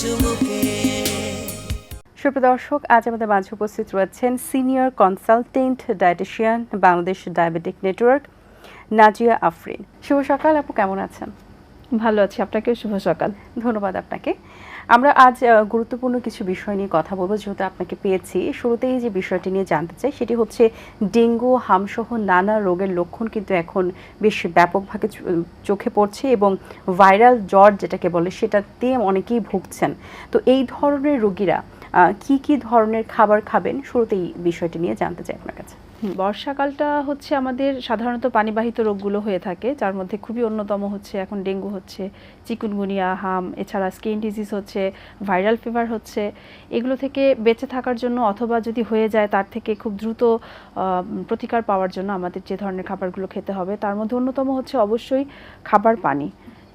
চুমুকে। সুপ্রদর্শক, আজ আমাদের মাঝে উপস্থিত রয়েছেন senior consultant dietician, Bangladesh diabetic network, Nazia Afrin. শুভ সকাল আপু, কেমন আছেন? ভালো আছি, আপনাকেও শুভ সকাল। ধন্যবাদ আপনাকে। আমরা আজ গুরুত্বপূর্ণ কিছু বিষয় নিয়ে কথা বলবো, যেহেতু আপনাকে পেয়েছি। শুরুতেই যে বিষয়টি নিয়ে জানতে চাই সেটি হচ্ছে ডেঙ্গু, হামসহ নানা রোগের লক্ষণ কিন্তু এখন বেশ ব্যাপকভাবে চোখে পড়ছে এবং ভাইরাল জ্বর যেটাকে বলে সেটাতে অনেকেই ভুগছেন। তো এই ধরনের রোগীরা কি কি ধরনের খাবার খাবেন, শুরুতেই বিষয়টি নিয়ে জানতে চাই আপনার কাছে। বর্ষাকালটা হচ্ছে আমাদের সাধারণত পানিবাহিত রোগগুলো হয়ে থাকে, যার মধ্যে খুবই অন্যতম হচ্ছে এখন ডেঙ্গু হচ্ছে, চিকুনগুনিয়া, হাম, এছাড়া স্কিন ডিজিজ হচ্ছে, ভাইরাল ফিভার হচ্ছে। এগুলো থেকে বেঁচে থাকার জন্য অথবা যদি হয়ে যায় তার থেকে খুব দ্রুত প্রতিকার পাওয়ার জন্য আমাদের যে ধরনের খাবারগুলো খেতে হবে তার মধ্যে অন্যতম হচ্ছে অবশ্যই খাবার পানি।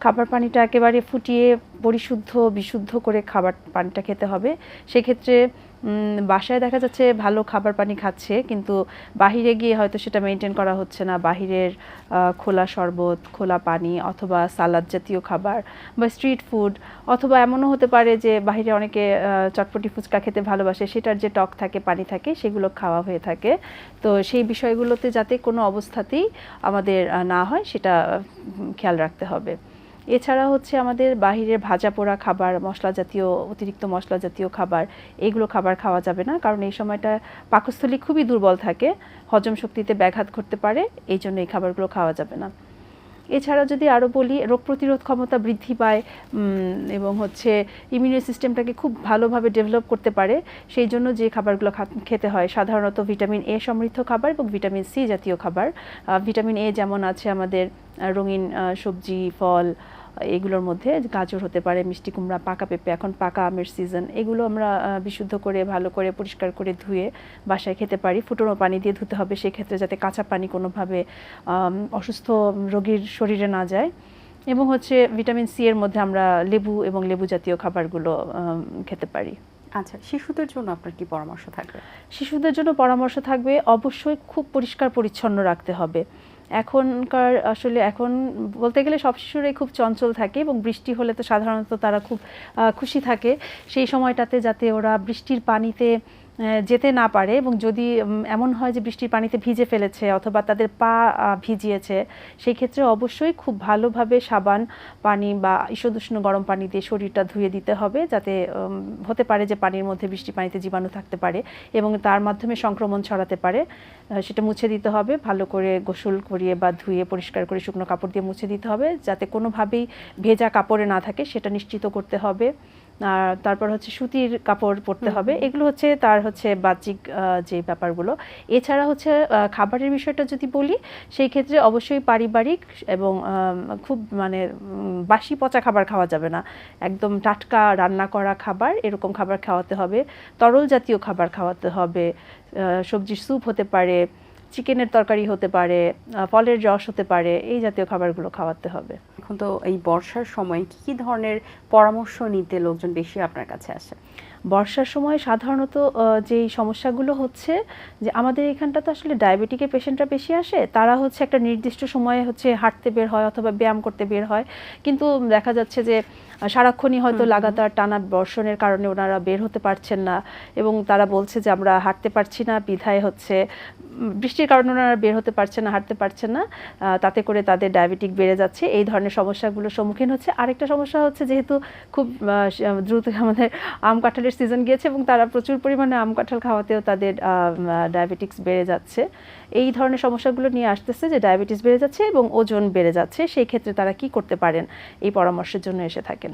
খাবার পানিটা একেবারে ফুটিয়ে পরিশুদ্ধ বিশুদ্ধ করে খাবার পানিটা খেতে হবে। সেক্ষেত্রে বাসায় দেখা যাচ্ছে ভালো খাবার পানি খাচ্ছে, কিন্তু বাহিরে গিয়ে হয়তো সেটা মেনটেন করা হচ্ছে না। বাহিরের খোলা শরবত, খোলা পানি অথবা সালাদ জাতীয় খাবার বা স্ট্রিট ফুড, অথবা এমনও হতে পারে যে বাহিরে অনেকে চটপটি ফুচকা খেতে ভালোবাসে, সেটার যে টক থাকে, পানি থাকে, সেগুলো খাওয়া হয়ে থাকে। তো সেই বিষয়গুলোতে যাতে কোনো অবস্থাতেই আমাদের না হয় সেটা খেয়াল রাখতে হবে। এছাড়া হচ্ছে আমাদের বাহিরের ভাজা পোড়া খাবার, মশলা জাতীয়, অতিরিক্ত মশলা জাতীয় খাবার, এইগুলো খাবার খাওয়া যাবে না, কারণ এই সময়টা পাকস্থলী খুবই দুর্বল থাকে, হজম শক্তিতে ব্যাঘাত ঘটতে পারে, এই জন্য এই খাবারগুলো খাওয়া যাবে না। এছাড়া যদি আরও বলি, রোগ প্রতিরোধ ক্ষমতা বৃদ্ধি পায় এবং হচ্ছে ইমিউনি সিস্টেমটাকে খুব ভালোভাবে ডেভেলপ করতে পারে, সেই জন্য যে খাবারগুলো খেতে হয় সাধারণত ভিটামিন এ সমৃদ্ধ খাবার এবং ভিটামিন সি জাতীয় খাবার। ভিটামিন এ যেমন আছে আমাদের রঙিন সবজি, ফল, এগুলোর মধ্যে গাজর হতে পারে, মিষ্টি কুমড়া, পাকা পেঁপে, এখন পাকা আমের সিজন, এগুলো আমরা বিশুদ্ধ করে ভালো করে পরিষ্কার করে ধুয়ে বাসায় খেতে পারি। ফুটানো পানি দিয়ে ধুতে হবে, সেক্ষেত্রে যাতে কাঁচা পানি কোনোভাবে অসুস্থ রোগীর শরীরে না যায়। এবং হচ্ছে ভিটামিন সি এর মধ্যে আমরা লেবু এবং লেবু জাতীয় খাবারগুলো খেতে পারি। আচ্ছা, শিশুদের জন্য আপনার কি পরামর্শ থাকবে? শিশুদের জন্য পরামর্শ থাকবে অবশ্যই খুব পরিষ্কার পরিচ্ছন্ন রাখতে হবে। এখনকার আসলে এখন বলতে গেলে সব শিশুরাই খুব চঞ্চল থাকে এবং বৃষ্টি হলে তো সাধারণত তারা খুব খুশি থাকে। সেই সময়টাতে যাতে ওরা বৃষ্টির পানিতে যেতে না পারে, এবং যদি এমন হয় যে বৃষ্টির পানিতে ভিজে ফেলেছে অথবা তাদের পা ভিজিয়েছে, সেই ক্ষেত্রে অবশ্যই খুব ভালোভাবে সাবান পানি বা ঈষদুষ্ণ গরম পানি দিয়ে শরীরটা ধুয়ে দিতে হবে, যাতে হতে পারে যে পানির মধ্যে বৃষ্টির পানিতে জীবাণু থাকতে পারে এবং তার মাধ্যমে সংক্রমণ ছড়াতে পারে। সেটা মুছে দিতে হবে, ভালো করে গোসল করিয়ে বা ধুয়ে পরিষ্কার করে শুকনো কাপড় দিয়ে মুছে দিতে হবে, যাতে কোনোভাবেই ভেজা কাপড়ে না থাকে সেটা নিশ্চিত করতে হবে। আর তারপর হচ্ছে সুতির কাপড় পরতে হবে। এগুলো হচ্ছে তার হচ্ছে বাহ্যিক যে ব্যাপারগুলো। এছাড়া হচ্ছে খাবারের বিষয়টা যদি বলি, সেই ক্ষেত্রে অবশ্যই পারিবারিক এবং খুব মানে বাসি পচা খাবার খাওয়া যাবে না, একদম টাটকা রান্না করা খাবার, এরকম খাবার খাওয়াতে হবে। তরল জাতীয় খাবার খাওয়াতে হবে, সবজির স্যুপ হতে পারে, চিকেনের তরকারি হতে পারে, ফলের রস হতে পারে, এই জাতীয় খাবারগুলো খাওয়াতে হবে। এখন তো এই বর্ষার সময় কি কি ধরনের পরামর্শ নিতে লোকজন বেশি আপনার কাছে আসে? বর্ষার সময় সাধারণত যেই সমস্যাগুলো হচ্ছে যে আমাদের এখানটা তো আসলে ডায়াবেটিকের পেশেন্টরা বেশি আসে, তারা হচ্ছে একটা নির্দিষ্ট সময়ে হচ্ছে হাঁটতে বের হয় অথবা ব্যায়াম করতে বের হয়, কিন্তু দেখা যাচ্ছে যে সারাক্ষণই হয়তো লাগাতার টানা বর্ষণের কারণে ওনারা বের হতে পারছেন না, এবং তারা বলছে যে আমরা হাঁটতে পারছি না, বিধায় হচ্ছে বৃষ্টির কারণে ওনারা বের হতে পারছেন না, হাঁটতে পারছেন না, তাতে করে তাদের ডায়াবেটিক বেড়ে যাচ্ছে। এই ধরনের সমস্যাগুলোর সম্মুখীন হচ্ছে। আরেকটা সমস্যা হচ্ছে, যেহেতু খুব দ্রুত আমাদের আম কাঁঠালের সিজন গিয়েছে এবং তারা প্রচুর পরিমাণে আম কাঁঠাল খাওয়াতেও তাদের ডায়াবেটিক্স বেড়ে যাচ্ছে। এই ধরনের সমস্যাগুলো নিয়ে আসতেছে যে ডায়াবেটিস বেড়ে যাচ্ছে এবং ওজন বেড়ে যাচ্ছে। সেই ক্ষেত্রে তারা কি করতে পারেন, এই পরামর্শের জন্য এসে থাকেন।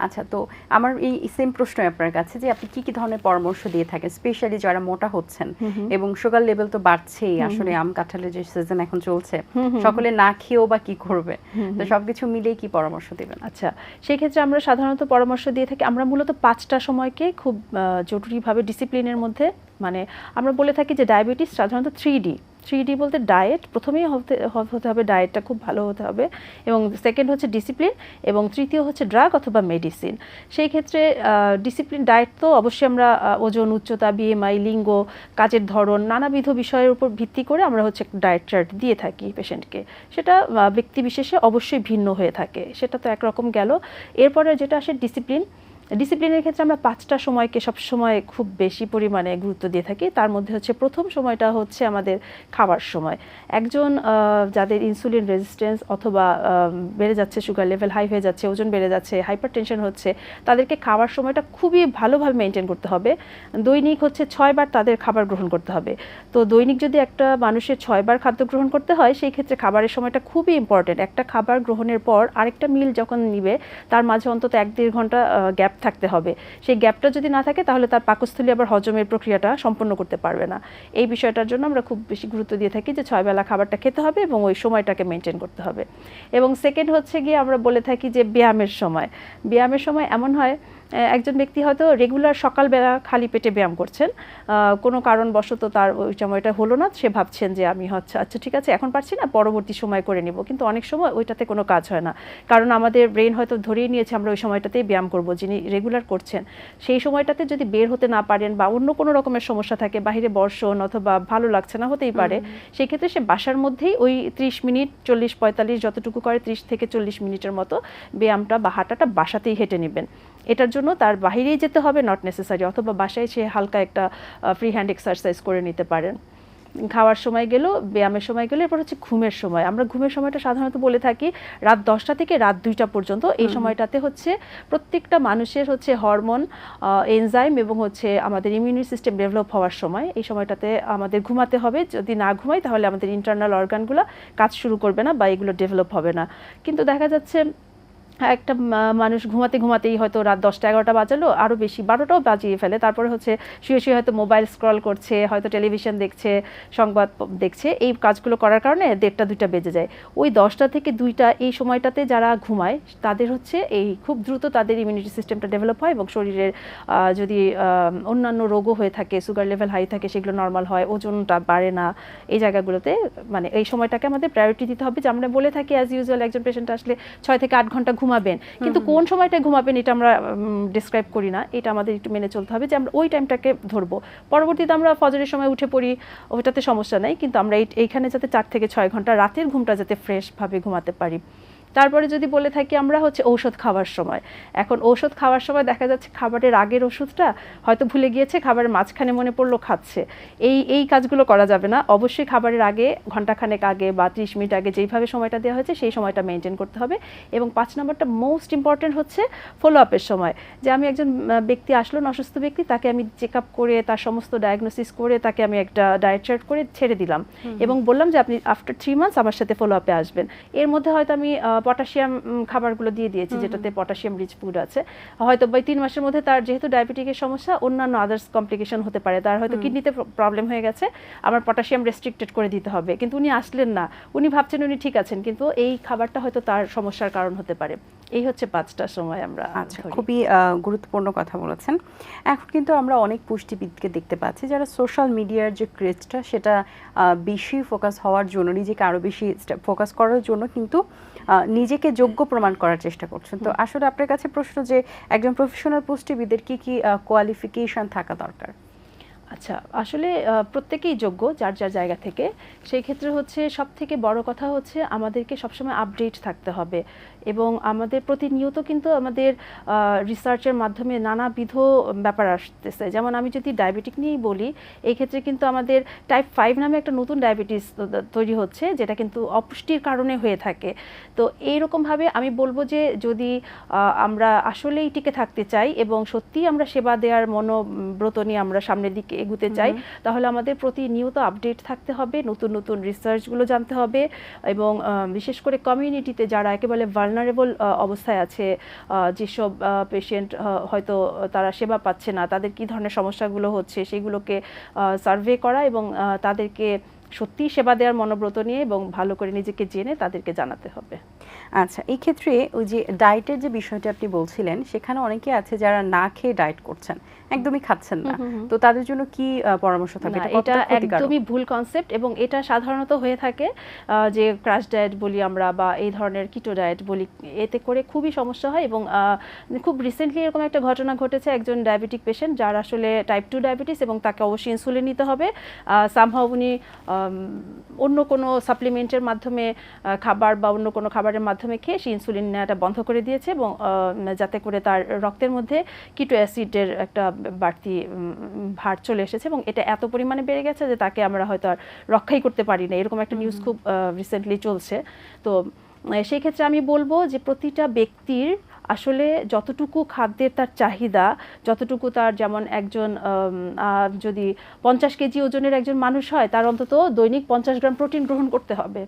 আচ্ছা, তো আমার এই সেম প্রশ্নই আপনার কাছে, যে আপনি কি কি ধরনের পরামর্শ দিয়ে থাকেন, স্পেশালি যারা মোটা হচ্ছেন এবং সুগার লেভেল তো বাড়ছেই, আসলে আম কাঁঠালের যে সিজন এখন চলছে, সকলে না খেয়েও বা কি করবে, তো সবকিছু মিলেই কি পরামর্শ দিবেন? আচ্ছা, সেই ক্ষেত্রে আমরা সাধারণত পরামর্শ দিয়ে থাকি, আমরা মূলত 5টা সময়কে খুব জরুরিভাবে ডিসিপ্লিনের মধ্যে, মানে আমরা বলে থাকি যে ডায়াবেটিস সাধারণত 3D বলতে ডায়েট, প্রথমেই হতে হবে ডায়েটটা খুব ভালো হতে হবে, এবং সেকেন্ড হচ্ছে ডিসিপ্লিন, এবং তৃতীয় হচ্ছে ড্রাগ অথবা মেডিসিন। সেই ক্ষেত্রে ডিসিপ্লিন ডায়েট তো অবশ্যই আমরা ওজন, উচ্চতা, বিএমআই, লিঙ্গ, কাজের ধরন, নানাবিধ বিষয়ের উপর ভিত্তি করে আমরা হচ্ছে ডায়েট চার্ট দিয়ে থাকি পেশেন্টকে। সেটা ব্যক্তি বিশেষে অবশ্যই ভিন্ন হয়ে থাকে, সেটা তো একরকম গেল। এরপরে যেটা আসে ডিসিপ্লিন, ডিসিপ্লিনের ক্ষেত্রে আমরা 5টা সময়কে সবসময় খুব বেশি পরিমাণে গুরুত্ব দিয়ে থাকি। তার মধ্যে হচ্ছে প্রথম সময়টা হচ্ছে আমাদের খাবার সময়। একজন যাদের ইনসুলিন রেজিস্ট্যান্স অথবা বেড়ে যাচ্ছে, সুগার লেভেল হাই হয়ে যাচ্ছে, ওজন বেড়ে যাচ্ছে, হাইপারটেনশন হচ্ছে, তাদেরকে খাবার সময়টা খুবই ভালোভাবে মেনটেন করতে হবে। দৈনিক হচ্ছে 6 বার তাদের খাবার গ্রহণ করতে হবে। তো দৈনিক যদি একটা মানুষের 6 বার খাদ্য গ্রহণ করতে হয়, সেই ক্ষেত্রে খাবারের সময়টা খুবই ইম্পর্টেন্ট। একটা খাবার গ্রহণের পর আরেকটা মিল যখন নিবে, তার মাঝে অন্তত 1-1.5 ঘন্টা গ্যাপ থাকতে হবে। সেই গ্যাপটা যদি না থাকে তাহলে তার পাকস্থলী আবার হজমের প্রক্রিয়াটা সম্পন্ন করতে পারবে না। এই বিষয়টার জন্য আমরা খুব বেশি গুরুত্ব দিয়ে থাকি যে 6 বেলা খাবারটা খেতে হবে এবং ওই সময়টাকে মেনটেন করতে হবে। এবং সেকেন্ড হচ্ছে গিয়ে আমরা বলে থাকি যে ব্যায়ামের সময়। ব্যায়ামের সময় এমন হয়, একজন ব্যক্তি হয়তো রেগুলার সকালবেলা খালি পেটে ব্যায়াম করছেন, কোনো কারণবশত তার ওই সময়টা হলো না, সে ভাবছেন যে আমি হচ্ছে আচ্ছা ঠিক আছে এখন পারছি না, পরবর্তী সময় করে নিব, কিন্তু অনেক সময় ওইটাতে কোনো কাজ হয় না। কারণ আমাদের ব্রেন হয়তো ধরেই নিয়েছে আমরা ওই সময়টাতেই ব্যায়াম করব। যিনি রেগুলার করছেন সেই সময়টাতে যদি বের হতে না পারেন বা অন্য কোনো রকমের সমস্যা থাকে, বাইরে বর্ষণ অথবা ভালো লাগছে না, হতেই পারে, সেই ক্ষেত্রে সে বাসার মধ্যেই ওই 30 মিনিট 40-45 যতটুকু করে 30 থেকে 40 মিনিটের মতো ব্যায়ামটা বা হাঁটাটা বাসাতেই হেঁটে নেবেন। এটার জন্য তার বাইরেই যেতে হবে নট নেসেসারি, অথবা বাসায় সে হালকা একটা ফ্রি হ্যান্ড এক্সারসাইজ করে নিতে পারেন। খাওয়ার সময় গেল, ব্যায়ামের সময় গেল, এরপর হচ্ছে ঘুমের সময়। আমরা ঘুমের সময়টা সাধারণত বলে থাকি রাত 10টা থেকে রাত 2টা পর্যন্ত। এই সময়টাতে হচ্ছে প্রত্যেকটা মানুষের হচ্ছে হরমোন, এনজাইম এবং হচ্ছে আমাদের ইমিউনি সিস্টেম ডেভেলপ হওয়ার সময়। এই সময়টাতে আমাদের ঘুমাতে হবে। যদি না ঘুমাই তাহলে আমাদের ইন্টারনাল অর্গানগুলো কাজ শুরু করবে না বা এগুলো ডেভেলপ হবে না। কিন্তু দেখা যাচ্ছে একটা মানুষ ঘুমাতে ঘুমাতেই হয়তো রাত 10টা-11টা বাজালো, আরও বেশি 12টাও বাজিয়ে ফেলে, তারপরে হচ্ছে শুয়ে শুয়ে হয়তো মোবাইল স্ক্রল করছে, হয়তো টেলিভিশন দেখছে, সংবাদ দেখছে। এই কাজগুলো করার কারণে 1টা-2টা বেজে যায়। ওই 10টা থেকে 2টা এই সময়টাতে যারা ঘুমায় তাদের হচ্ছে এই খুব দ্রুত তাদের ইমিউনিটি সিস্টেমটা ডেভেলপ হয় এবং শরীরের যদি অন্যান্য রোগও হয়ে থাকে, সুগার লেভেল হাই থাকে, সেগুলো নর্মাল হয়, ওজনটা বাড়ে না। এই জায়গাগুলোতে মানে এই সময়টাকে আমাদের প্রায়োরিটি দিতে হবে। যে আমরা বলে থাকি অ্যাজ ইউজুয়াল একজন পেশেন্ট আসলে 6 থেকে 8 ঘন্টা ঘুমাবেন, কিন্তু কোন সময়টা ঘুমাবেন এটা আমরা ডিসক্রাইব করি না। এটা আমাদের একটু মেনে চলতে হবে যে আমরা ওই টাইমটাকে ধরবো। পরবর্তীতে আমরা ফজরের সময় উঠে পড়ি, ওটাতে সমস্যা নাই, কিন্তু আমরা এইখানে যাতে 4 থেকে 6 ঘন্টা রাতের ঘুমটা যাতে ফ্রেশভাবে ঘুমাতে পারি। তারপরে যদি বলে থাকি আমরা হচ্ছে ঔষধ খাওয়ার সময়। এখন ঔষধ খাওয়ার সময় দেখা যাচ্ছে খাবারের আগের ওষুধটা হয়তো ভুলে গিয়েছে, খাবারের মাঝখানে মনে পড়লো খাচ্ছে। এই কাজগুলো করা যাবে না। অবশ্যই খাবারের আগে, ঘন্টাখানেক আগে বা 30 মিনিট আগে যেইভাবে সময়টা দেওয়া হয়েছে সেই সময়টা মেনটেন করতে হবে। এবং 5 নম্বরটা মোস্ট ইম্পর্টেন্ট হচ্ছে ফলো আপের সময়। যে আমি একজন ব্যক্তি আসলো, অসুস্থ ব্যক্তি, তাকে আমি চেক আপ করে তার সমস্ত ডায়াগনোসিস করে তাকে আমি একটা ডায়েট চার্ট করে ছেড়ে দিলাম এবং বললাম যে আপনি আফটার 3 মান্থস আমার সাথে ফলো আপে আসবেন। এর মধ্যে হয়তো আমি পটাশিয়াম খাবারগুলো দিয়ে দিয়েছি, যেটাতে পটাশিয়াম রিচ ফুড আছে। হয়তো বা 3 মাসের মধ্যে তার যেহেতু ডায়াবেটিকের সমস্যা, অন্যান্য আদার্স কমপ্লিকেশন হতে পারে, তার হয়তো কিডনিতে প্রবলেম হয়ে গেছে, আমার পটাশিয়াম রেস্ট্রিক্টেড করে দিতে হবে, কিন্তু উনি আসলেন না, উনি ভাবছেন উনি ঠিক আছেন, কিন্তু এই খাবারটা হয়তো তার সমস্যার কারণ হতে পারে। এই হচ্ছে 5টা সময় আমরা। আচ্ছা, খুবই গুরুত্বপূর্ণ কথা বলেছেন। এখন কিন্তু আমরা অনেক পুষ্টিবিদকে দেখতে পাচ্ছি যারা সোশ্যাল মিডিয়ার যে ক্রেজটা সেটা বেশি ফোকাস হওয়ার জন্য, নিজেকে আরও বেশি ফোকাস করার জন্য কিন্তু নিজেকে যোগ্য প্রমাণ করার চেষ্টা করছেন। তো আসলে আপনার কাছে প্রশ্ন যে একজন প্রফেশনাল পুষ্টিবিদের কি কি কোয়ালিফিকেশন থাকা দরকার? আচ্ছা, আসলে প্রত্যেকেই যোগ্য যার যার জায়গা থেকে। সেই ক্ষেত্রে হচ্ছে সবথেকে বড় কথা হচ্ছে আমাদেরকে সবসময় আপডেট থাকতে হবে এবং আমাদের প্রতিনিয়ত কিন্তু আমাদের রিসার্চের মাধ্যমে নানাবিধ ব্যাপার আসতেছে। যেমন আমি যদি ডায়াবেটিক নিয়েই বলি, এই ক্ষেত্রে কিন্তু আমাদের টাইপ 5 নামে একটা নতুন ডায়াবেটিস তৈরি হচ্ছে, যেটা কিন্তু অপুষ্টির কারণে হয়ে থাকে। তো এইরকমভাবে আমি বলবো যে যদি আমরা আসলেই টিকে থাকতে চাই এবং সত্যিই আমরা সেবা দেওয়ার মনোব্রত নিয়ে আমরা সামনের দিকে এগুতে চাই, তাহলে আমাদের প্রতিনিয়ত আপডেট থাকতে হবে, নতুন নতুন রিসার্চগুলো জানতে হবে এবং বিশেষ করে কমিউনিটিতে যারা একেবারে ভালনারেবল অবস্থায় আছে, যেসব পেশেন্ট হয়তো তারা সেবা পাচ্ছে না, তাদের কী ধরনের সমস্যাগুলো হচ্ছে সেগুলোকে সার্ভে করা এবং তাদেরকে সত্যি সেবা দেওয়ার মনোব্রত নিয়ে এবং ভালো করে নিজেকে জেনে তাদেরকে জানাতে হবে। আচ্ছা, এই ক্ষেত্রে ওই যে ডায়েটের যে বিষয়টা আপনি বলছিলেন, সেখানে অনেকে আছে যারা না খেয়ে ডায়েট করছেন, একদমই খাচ্ছেন না, তো তাদের জন্য কি পরামর্শ থাকবে? এটা একদমই ভুল কনসেপ্ট এবং এটা সাধারণত হয়ে থাকে যে ক্রাশ ডায়েট বলি আমরা বা এই ধরনের কিটো ডায়েট বলি, এতে করে খুবই সমস্যা হয়। এবং খুব রিসেন্টলি এরকম একটা ঘটনা ঘটেছে, একজন ডায়াবেটিক পেশেন্ট যার আসলে টাইপ 2 ডায়াবেটিস এবং তাকে অবশ্যই ইনসুলিন নিতে হবে। সামহাউ উনি অন্য কোনো সাপ্লিমেন্টের মাধ্যমে খাবার বা অন্য কোনো খাবারের ইনসুলিনের মাধ্যমে খেয়ে সে ইনসুলিন নেওয়াটা বন্ধ করে দিয়েছে এবং যাতে করে তার রক্তের মধ্যে কিটো অ্যাসিডের একটা বাড়তি ভার চলে এসেছে এবং এটা এত পরিমাণে বেড়ে গেছে যে তাকে আমরা হয়তো আর রক্ষাই করতে পারি না, এরকম একটা নিউজ খুব রিসেন্টলি চলছে। তো সেই ক্ষেত্রে আমি বলবো যে প্রতিটা ব্যক্তির আসলে যতটুকু খাদ্যের তার চাহিদা, যতটুকু তার, যেমন একজন যদি 50 কেজি ওজনের একজন মানুষ হয় তার অন্তত দৈনিক 50 গ্রাম প্রোটিন গ্রহণ করতে হবে।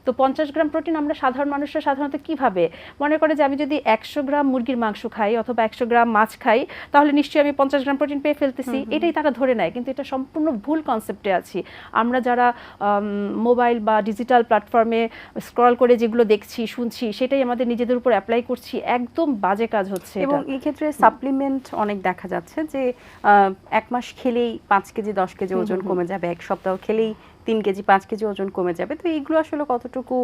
তো 50 গ্রাম প্রোটিন আমরা সাধারণ মানুষরা সাধারণত কীভাবে মনে করে যে আমি যদি 100 গ্রাম মুরগির মাংস খাই অথবা 100 গ্রাম মাছ খাই তাহলে নিশ্চয়ই আমি 50 গ্রাম প্রোটিন পেয়ে ফেলতেছি, এটাই তারা ধরে নেয়। কিন্তু এটা সম্পূর্ণ ভুল কনসেপ্টে আছি আমরা যারা মোবাইল বা ডিজিটাল প্ল্যাটফর্মে স্ক্রল করে যেগুলো দেখছি শুনছি সেটাই আমাদের নিজেদের উপর অ্যাপ্লাই করছি, একদম বাজে কাজ হচ্ছে। এবং এই ক্ষেত্রে সাপ্লিমেন্ট অনেক দেখা যাচ্ছে যে 1 মাস খেলেই 5 কেজি 10 কেজি ওজন কমে যাবে, 1 সপ্তাহ খেলেই 3 কেজি 5 কেজি ওজন কমে যাবে। তো এইগুলো আসলে কতটুকু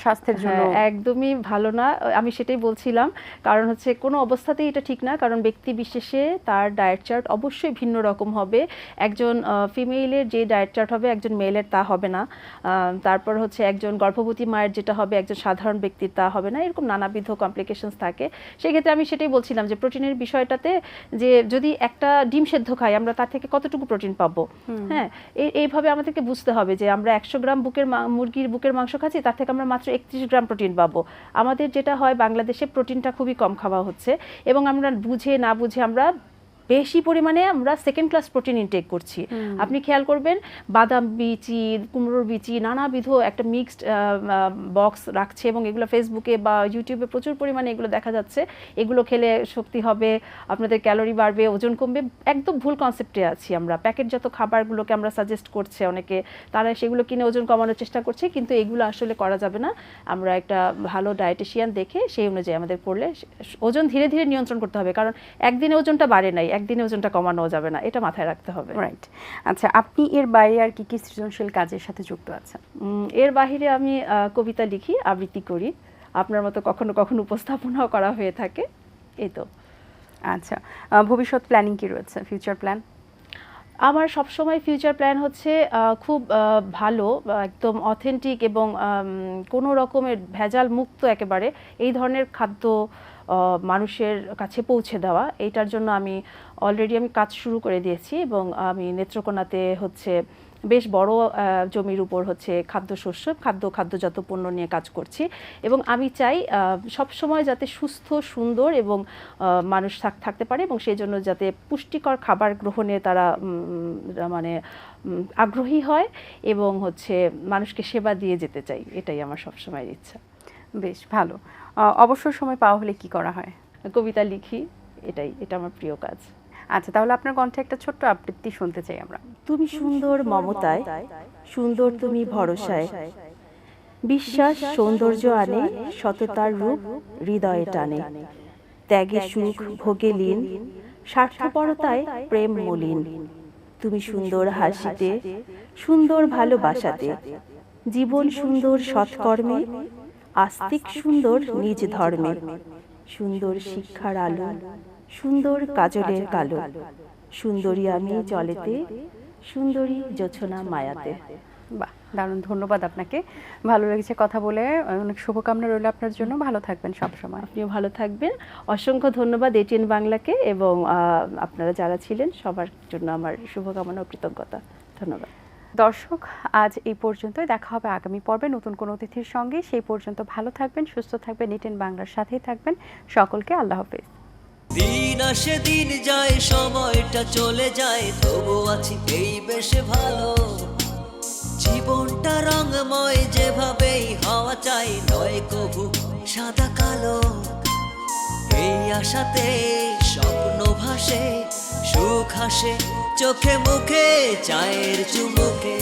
স্বাস্থ্যের জন্য একদমই ভালো না, আমি সেটাই বলছিলাম। কারণ হচ্ছে কোনো অবস্থাতেই এটা ঠিক না, কারণ ব্যক্তি বিশেষে তার ডায়েট চার্ট অবশ্যই ভিন্ন রকম হবে। একজন ফিমেলের যে ডায়েট চার্ট হবে একজন মেলের তা হবে না, তারপর হচ্ছে একজন গর্ভবতী মায়ের যেটা হবে একজন সাধারণ ব্যক্তির তা হবে না, এরকম নানাবিধ কমপ্লিকেশনস থাকে। সেক্ষেত্রে আমি সেটাই বলছিলাম যে প্রোটিনের বিষয়টাতে যে যদি একটা ডিম সেদ্ধ খাই আমরা তার থেকে কতটুকু প্রোটিন পাবো, হ্যাঁ এইভাবে আমাদেরকে বুঝতে হবে যে আমরা 100 গ্রাম মুরগির বুকের মাংস খাচ্ছি তার থেকে আমরা মাত্র 31 গ্রাম প্রোটিন পাবো। আমাদের যেটা হয় বাংলাদেশে প্রোটিনটা খুবই কম খাওয়া হচ্ছে এবং আমরা বুঝে না বুঝে আমরা বেশি পরিমাণে আমরা সেকেন্ড ক্লাস প্রোটিন ইনটেক করছি। আপনি খেয়াল করবেন বাদাম বিচি, কুমড়োর বিচি, নানাবিধ একটা মিক্সড বক্স রাখছে এবং এগুলো ফেসবুকে বা ইউটিউবে প্রচুর পরিমাণে এগুলো দেখা যাচ্ছে। এগুলো খেলে শক্তি হবে, আপনাদের ক্যালোরি বাড়বে, ওজন কমবে। একদম ভুল কনসেপ্টে আছি আমরা। প্যাকেটজাত খাবারগুলোকে আমরা সাজেস্ট করছে অনেকে, তারা সেগুলো কিনে ওজন কমানোর চেষ্টা করছে, কিন্তু এগুলো আসলে করা যাবে না। আমরা একটা ভালো ডায়েটিশিয়ান দেখে সেই অনুযায়ী আমাদের করলে ওজন ধীরে ধীরে নিয়ন্ত্রণ করতে হবে, কারণ একদিনে ওজনটা বাড়ে নাই, একদিনে ওজনটা কমানো যাবে না, এটা মাথায় রাখতে হবে। রাইট। আচ্ছা, আপনি এর বাইরে আর কি কি সৃজনশীল কাজের সাথে যুক্ত আছেন? এর বাইরে আমি কবিতা লিখি, আবৃত্তি করি, আপনার মতো কখনো কখনো উপস্থাপনাও করা হয়ে থাকে, এই তো। আচ্ছা, ভবিষ্যৎ প্ল্যানিং কি রয়েছে, ফিউচার প্ল্যান? আমার সবসময় ফিউচার প্ল্যান হচ্ছে খুব ভালো, একদম অথেন্টিক এবং কোনো রকমের ভেজাল মুক্ত একেবারে এই ধরনের খাদ্য মানুষের কাছে পৌঁছে দেওয়া। এইটার জন্য আমি অলরেডি কাজ শুরু করে দিয়েছি এবং আমি নেত্রকোনাতে হচ্ছে বেশ বড় জমির উপর হচ্ছে খাদ্যজাত পণ্য নিয়ে কাজ করছি এবং আমি চাই সব সময় যাতে সুস্থ সুন্দর এবং মানুষ থাকতে পারে এবং সেই জন্য যাতে পুষ্টিকর খাবার গ্রহণে তারা মানে আগ্রহী হয় এবং হচ্ছে মানুষকে সেবা দিয়ে যেতে চাই, এটাই আমার সবসময়ের ইচ্ছা। বেশ ভালো। অবসর সময় পাওয়া হলে কি করা হয়? কবিতা লিখি, এটা আমার প্রিয় কাজ। আচ্ছা, তাহলে আপনার কণ্ঠে একটা ছোট্ট আবৃত্তি শুনতে চাই আমরা। তুমি সুন্দর মমতায়, সুন্দর তুমি ভরসায়, বিশ্বাস সৌন্দর্য আনে, সততার রূপ হৃদয়ে টানে, ত্যাগে সুখ ভোগে লীন, স্বার্থপরতায় প্রেম মলিন। তুমি সুন্দর হাসিতে, সুন্দর ভালোবাসাতে, জীবন সুন্দর সৎকর্মে, আস্তিক সুন্দর নিজ ধর্মে, সুন্দর শিক্ষার আলো, সুন্দর কাজলের কালো, সুন্দরী আমি চলেতে, সুন্দরী জোছনা মায়াতে। বাহ, দারুণ, ধন্যবাদ আপনাকে, ভালো লেগেছে কথা বলে, অনেক শুভকামনা রইল আপনার জন্য, ভালো থাকবেন সবসময়। আপনিও ভালো থাকবেন, অসংখ্য ধন্যবাদ এটিএন বাংলাকে এবং আপনারা যারা ছিলেন সবার জন্য আমার শুভকামনা ও কৃতজ্ঞতা, ধন্যবাদ। দর্শক, আজ এই পর্যন্তই, দেখা হবে আগামী পর্বে নতুন কোনো অতিথির সঙ্গে। সেই পর্যন্ত ভালো থাকবেন, সুস্থ থাকবেন, এটিএন বাংলার সাথেই থাকবেন। সকলকে আল্লাহ হাফেজ। দিন আসে দিন যায়, সময়টা চলে যায়, তবু আছি এই বেশ ভালো। জীবনটা রঙময়, যেভাবেই হওয়া চাই, নয় কভু সাদা কালো। এই আশাতে স্বপ্ন ভাসে, সুখ হাসে চোখে মুখে, চায়ের চুমুকে।